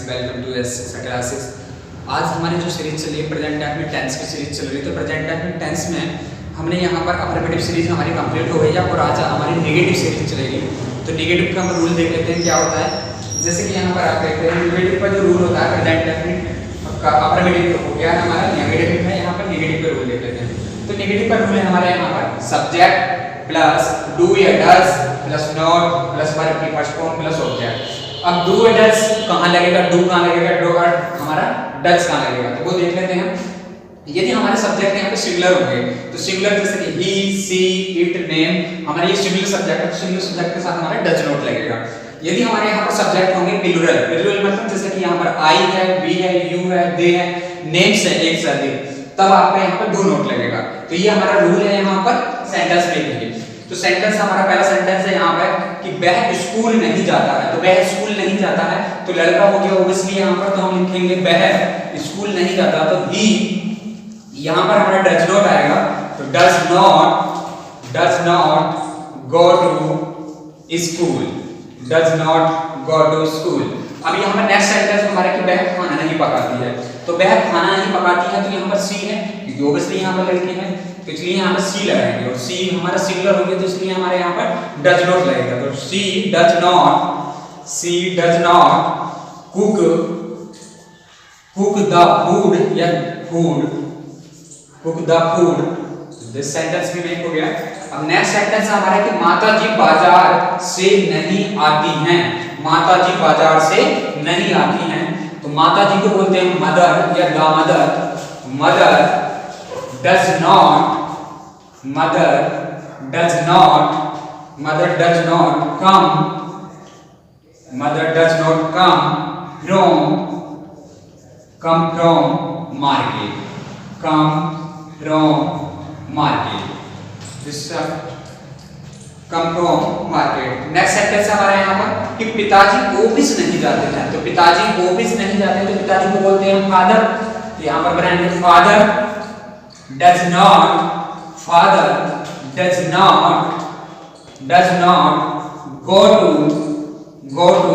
Welcome to S classes. आज हमारी जो सीरीज चल रही है प्रेजेंट टाइम में टेंस की सीरीज चल रही है। तो प्रेजेंट टाइम में टेंस में हमने यहाँ पर अफर्मेटिव सीरीज हमारी कंप्लीट हो गई है और आज हमारी नेगेटिव सीरीज चलेगी। तो नेगेटिव का हम रूल देख लेते हैं क्या होता है। जैसे कि यहाँ पर आप देखते हैं नेगेटिव का जो रूल होता है प्रेजेंट टाइम में अफर्मेटिव हो गया हमारा नेगेटिव है। यहाँ पर नेगेटिव का रूल देख लेते हैं। तो नेगेटिव का रूल है हमारे यहाँ पर सब्जेक्ट प्लस डू या does plus not plus verb की फर्स्ट फॉर्म प्लस ऑब्जेक्ट। अब डू या डज कहाँ लगेगा, डू कहाँ लगेगा, डू और हमारा डज कहाँ लगेगा, तो वो देख लेते हैं। यदि हमारे सब्जेक्ट यहाँ पे सिंगुलर होंगे तो सिंगुलर जैसे कि ही सी इट नेम हमारे ये सिंगुलर सब्जेक्ट है, तो सिंगुलर सब्जेक्ट के साथ हमारा डज नॉट लगेगा। यदि हमारे यहाँ पर सब्जेक्ट होंगे प्लूरल, प्लूरल मतलब जैसे कि यहाँ पर आई है, वी है, यू है, दे है, नेम्स है एक से अधिक, तब आपका यहाँ पर डू नॉट लगेगा। तो ये हमारा रूल है यहाँ पर सेंटेंस मेकिंग के। तो सेंटेंस हमारा पहला सेंटेंस है यहाँ पर कि वह स्कूल नहीं जाता है। तो वह स्कूल नहीं जाता है तो लड़का हो गया ऑब्वियसली यहाँ पर, तो हम लिखेंगे वह स्कूल नहीं जाता। तो ही यहाँ पर हमारा डज नॉट आएगा। तो does not go to school, does not go to school. अब यहाँ पर नेक्स्ट सेंटेंस हमारा कि वह खाना नहीं पकाती है। तो वह खाना नहीं पकाती है तो यहाँ पर सी है क्योंकि ऑब्वियसली यहाँ पर लड़की है, तो इसलिए यहाँ पर सी लगाएंगे और सी हमारा सिंगुलर हो गया तो इसलिए हमारे यहाँ पर डज नॉट लगेगा। तो she does not cook the food या cook the food. This sentence भी मेक हो गया। अब नेक्स्ट सेंटेंस हमारा कि माताजी बाजार से नहीं आती हैं। माताजी बाजार से नहीं आती हैं तो माताजी को बोलते हैं मदर या the mother. Mother does not come from market। Next sentence हमारा यहाँ पर कि पिताजी ऑफिस नहीं जाते हैं। तो पिताजी ऑफिस नहीं जाते तो पिताजी को बोलते हैं फादर। यहाँ पर बनाएंगे father does not go to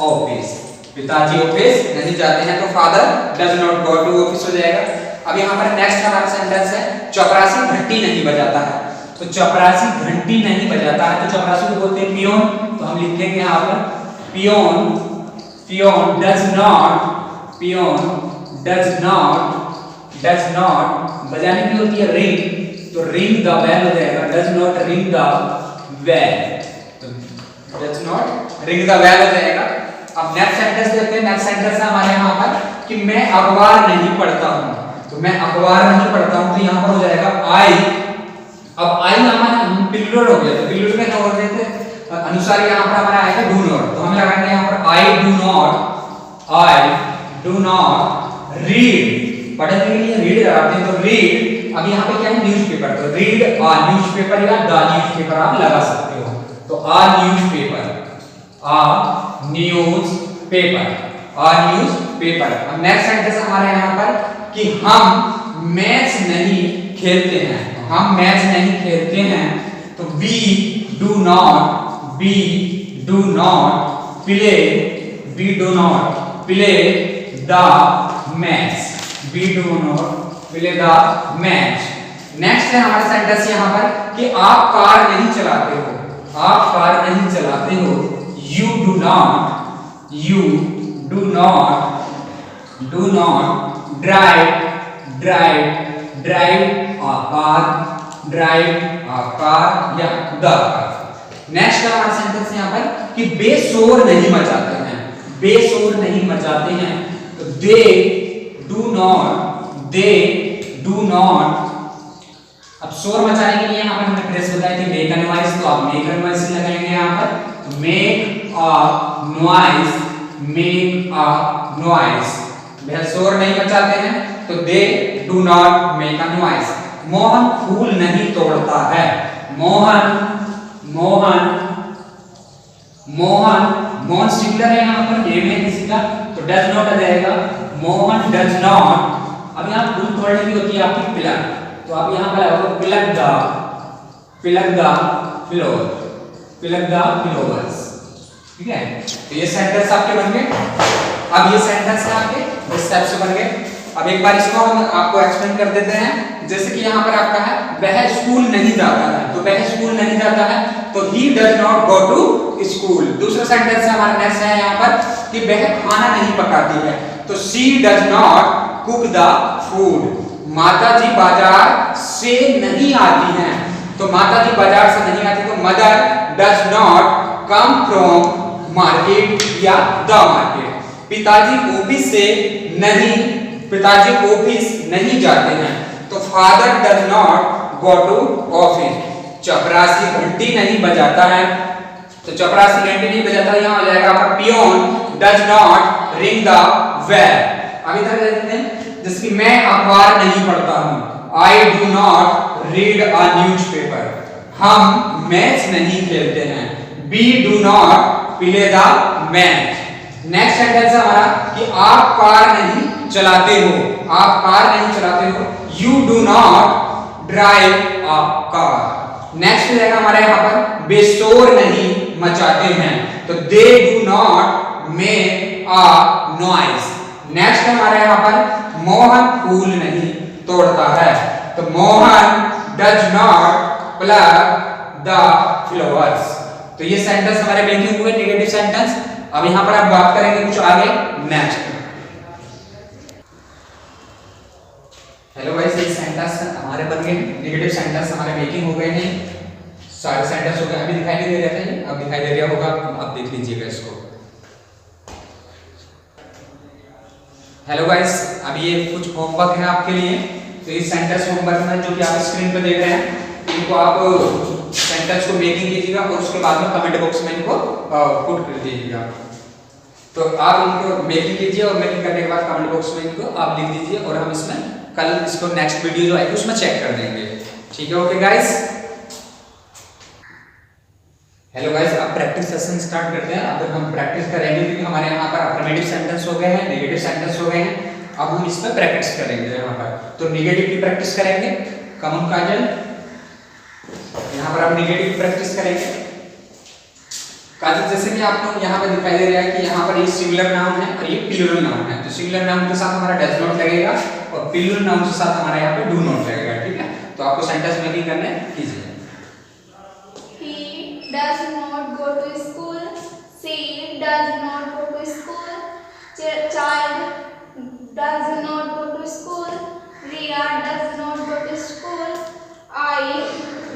office. पिताजी ऑफिस नहीं जाते हैं तो father does not go to office हो जाएगा। अब यहाँ पर नेक्स्ट हमारा सेंटेंस है चपरासी घंटी नहीं बजाता है। तो चपरासी घंटी नहीं बजाता है तो चपरासी को बोलते हैं पियोन। तो हम लिखेंगे यहाँ पर पियोन डज नॉट बजाने की होती है रिंग, तो रिंग द बेल हो जाएगा। Does not ring the bell, तो does not ring the bell हो जाएगा। अब नेक्स्ट सेंटेंस देखते हैं। नेक्स्ट सेंटेंस है हमारे यहाँ पर कि मैं अखबार नहीं पढ़ता हूँ। तो मैं अखबार नहीं पढ़ता हूँ तो यहाँ पर हो जाएगा आई। अब आई हमारा प्लूरल हो गया तो प्लूरल में क्या बोल देते हैं अनुसार यहाँ पर हमारा आएगा डू नॉट। तो हम लगाएंगे यहाँ पर आई डू नॉट रीड। पढ़ने के लिए रीड लगाते हैं तो रीड। अब यहाँ पे क्या है न्यूज़पेपर, तो रीड अ न्यूज़पेपर या द न्यूज़पेपर आप लगा सकते हो। तो अ न्यूज़पेपर। अब नेक्स्ट सेंटेंस हमारे यहाँ पर कि हम मैच नहीं खेलते हैं। हम मैच नहीं खेलते हैं तो we do not play the match. Next है हमारा सेंटेंस यहाँ पर कि आप कार नहीं चलाते हो। You do not drive a car या द कार। नेक्स्ट है हमारा सेंटेंस यहाँ पर कि बेशोर नहीं मचाते हैं तो दे डू नॉट। अब शोर मचाने के लिए यहाँ पर हमने फ्रेज बताई थी मेक अ नॉइज, तो आप मेक अ नॉइज लगाएंगे यहाँ पर। तो मेक अ नॉइज वह शोर नहीं मचाते हैं तो they do not make a noise. Mohan फूल नहीं तोड़ता है। मोहन सिंगुलर है यहाँ पर, नेम है किसी का, तो डज नॉट आ जाएगा। Mohan does not. अब यहाँ फूल तोड़ने की होती है आपकी पिलर, तो आप यहाँ पर लगाओगे पिलक द फ्लोवर्स। ठीक है। तो ये सेंटेंस आपके बन गए। अब ये सेंटेंस है आपके इस टाइप से बन गए। अब एक बार इसको हम आपको एक्सप्लेन कर देते हैं। जैसे कि यहाँ पर आपका है वह स्कूल नहीं जाता है, तो वह स्कूल नहीं जाता है तो he does not go to school। दूसरा सेंटेंस है हमारा नेक्स्ट है यहाँ पर कि वह खाना नहीं पकाती है, तो she does not cook the food। माता जी बाजार से नहीं आती हैं, तो माता जी बाजार से नहीं आती तो mother does not come from market या the market। पिताजी ऑफिस से नहीं, पिताजी ऑफिस नहीं जाते हैं, तो father does not go to office. चपरासी घंटी नहीं बजाता है, तो चपरासी घंटी नहीं बजाता, यहाँ हो जाएगा आपका peon does not ring the bell. अब इधर देखते हैं, जैसे कि मैं अखबार नहीं पढ़ता हूँ, I do not read a newspaper. हम मैच नहीं खेलते हैं, we do not play the match. Next sentence है हमारा कि आप कार नहीं चलाते हो, आप कार नहीं चलाते हो, you do not drive a car. Next रहेगा हमारा यहाँ पर वे शोर नहीं मचाते हैं, तो they do not make a noise. Next है हमारे यहाँ पर मोहन फूल नहीं तोड़ता है, तो Mohan does not plug the flowers. तो ये सेंटेंस हमारे मेकिंग हुए नेगेटिव सेंटेंस। अब यहाँ पर आप बात करेंगे कुछ आगे नेक्स्ट। हेलो गाइस, ये सेंटेंस हमारे बन गए, नेगेटिव सेंटेंस हमारे मेकिंग हो गए हैं, सारे सेंटेंस हो गए। अभी दिखाई नहीं दे रहा था ये, अब दिखाई दे रहा होगा, आप देख लीजिएगा इसको। हेलो गाइस, अब ये कुछ होमवर्क है आपके लिए। तो इस सेंटेंस होमवर्क में जो कि आप स्क्रीन पर देख रहे हैं, इनको आप सेंटेंस को मेकिंग कीजिएगा और उसके बाद में कमेंट बॉक्स में इनको पुट कर दीजिएगा। तो आप इनको मेकिंग कीजिए और मेकिंग करने के बाद कमेंट बॉक्स में इनको आप लिख दीजिए और हम इसमें कल इसको नेक्स्ट वीडियो जो आएगी उसमें चेक कर देंगे। ठीक है, ओके गाइस। हेलो गाइस, अब प्रैक्टिस सेशन स्टार्ट करते हैं। अब हम प्रैक्टिस करेंगे क्योंकि हमारे यहाँ पर अफर्मेटिव सेंटेंस हो गए हैं, नेगेटिव सेंटेंस हो गए हैं। अब हम इस पर प्रैक्टिस करेंगे यहाँ पर। तो नेगेटिव की प्रैक्टिस करेंगे, कम काजल। यहाँ पर आप नेगेटिव की प्रैक्टिस करेंगे। काजल, जैसे कि आपको यहाँ पर दिखाई दे रहा है कि यहाँ पर ये सिंगुलर नाउन है और ये प्लूरल नाउन है। तो सिंगुलर नाउन के साथ हमारा डज नॉट लगेगा और प्लूरल नाउन के साथ हमारा यहाँ पे डू नॉट लगेगा। ठीक है, तो आपको सेंटेंस मेकिंग करने कीजिए। He does not go to school. She does not go to school. Child does not go to school. Ria does not go to school. I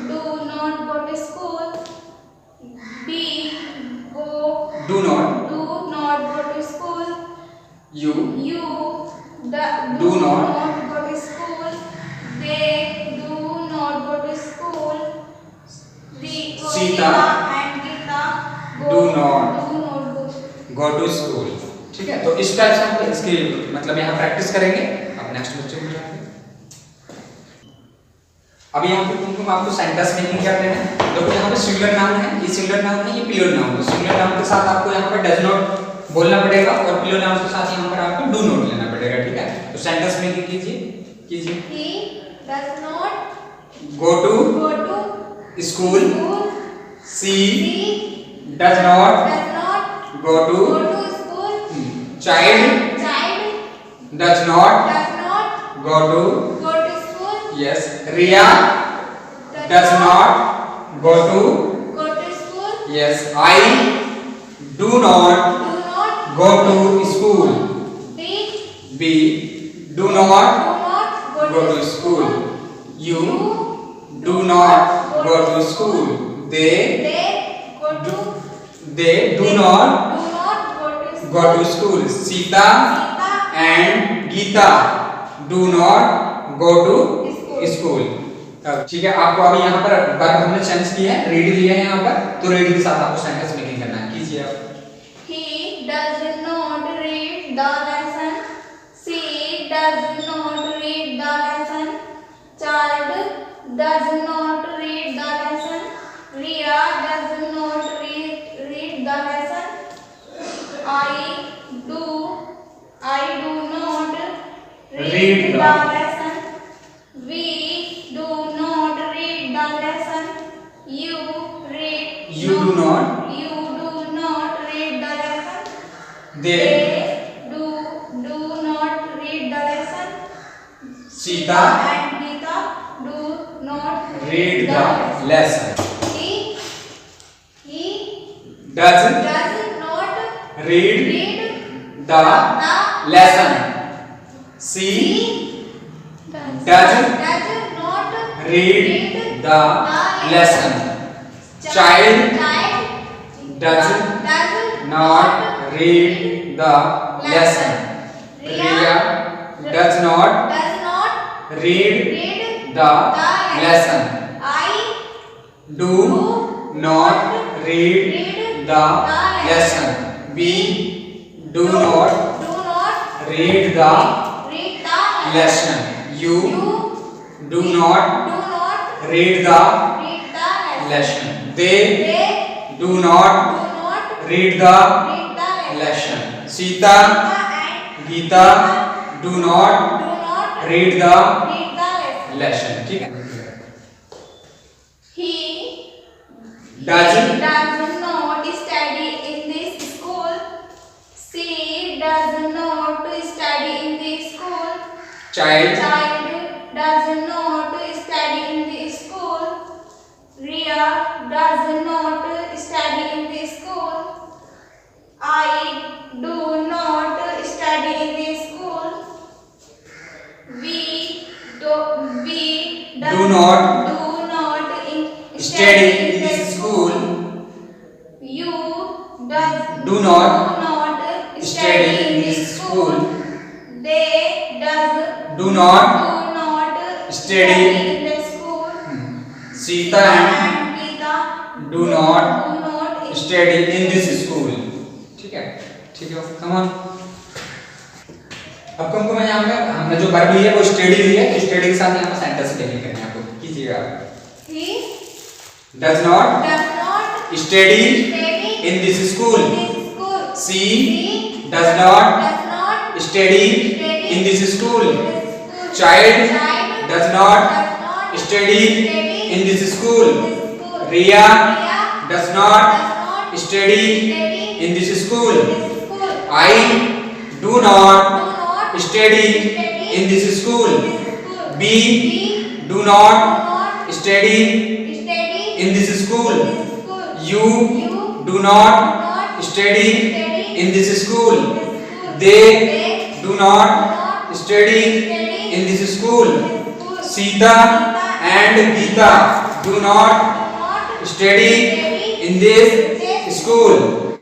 do not go to school. B do not go to school. You do not go to school. They do not go to school. Sita and Gita do not go go to school। ठीक है, तो इस type से हम इसकी मतलब यहाँ practice करेंगे। अब नेक्स्ट बच्चे में जाएंगे। अब यहाँ पे तुमको आपको सेंटेंस मेकिंग करने हैं। देखो यहाँ पे सिंगुलर नाउन है, ये सिंगुलर नाउन है, ये प्लूरल नाउन है। सिंगुलर नाउन के साथ आपको यहाँ पे डज नॉट बोलना पड़ेगा और प्लूरल नाउन के साथ यहाँ पर आपको डू नॉट लेना पड़ेगा। ठीक है, तो सेंटेंस मेकिंग कीजिए। He does not go to school. She does not go to school. Child does not go to school. yes. Ria does not go to school. yes. I do not go to school. B do not go to school. You do not go to school. They do not go to school. Sita and Geeta do not go to school। ठीक है, आपको अभी यहाँ पर verb हमने change किया है, ready दिया है यहाँ पर, तो रेडी के साथ आपको सेंटेंस मेकिंग करना है। कीजिए आप। He does not read the lesson. She does not read the lesson. Child does not read the lesson. Ria does not read the lesson. I do not read the lesson. We do not read the lesson. You do not read they do not read the lesson. Sita and Geeta do not read the lesson. He Does does not read read the lesson. She does not read the lesson. Child does not read the lesson. Riya does not read the lesson. I do not read the lesson. We do not read the lesson. You do not read the lesson. They do not read the lesson. Sita, Geeta do not read the lesson. ठीक है? He Does not study in this school. She does not study in this school. child Does not study in this school. Riya does not study in this school. I do not study in this school. We do not study in this school. You Do not study in this school. They do not study in this school. Sita and Geeta do not study in this school. ठीक है? Come on. अब तुमको मैं यहाँ पे हमने जो verb लिया है वो स्टडी लिया है, स्टडी के साथ यहाँ पे सेंटेंस लिखने करने हैं आपको। कीजिएगा। He Does not study in this school. She does not study in this school. Child does not study in this school. Riya does not study in this school. I do not study in this school. We do not study in this school. You do not study in this school. They do not study in this school. Sita and Geeta do not study in this school.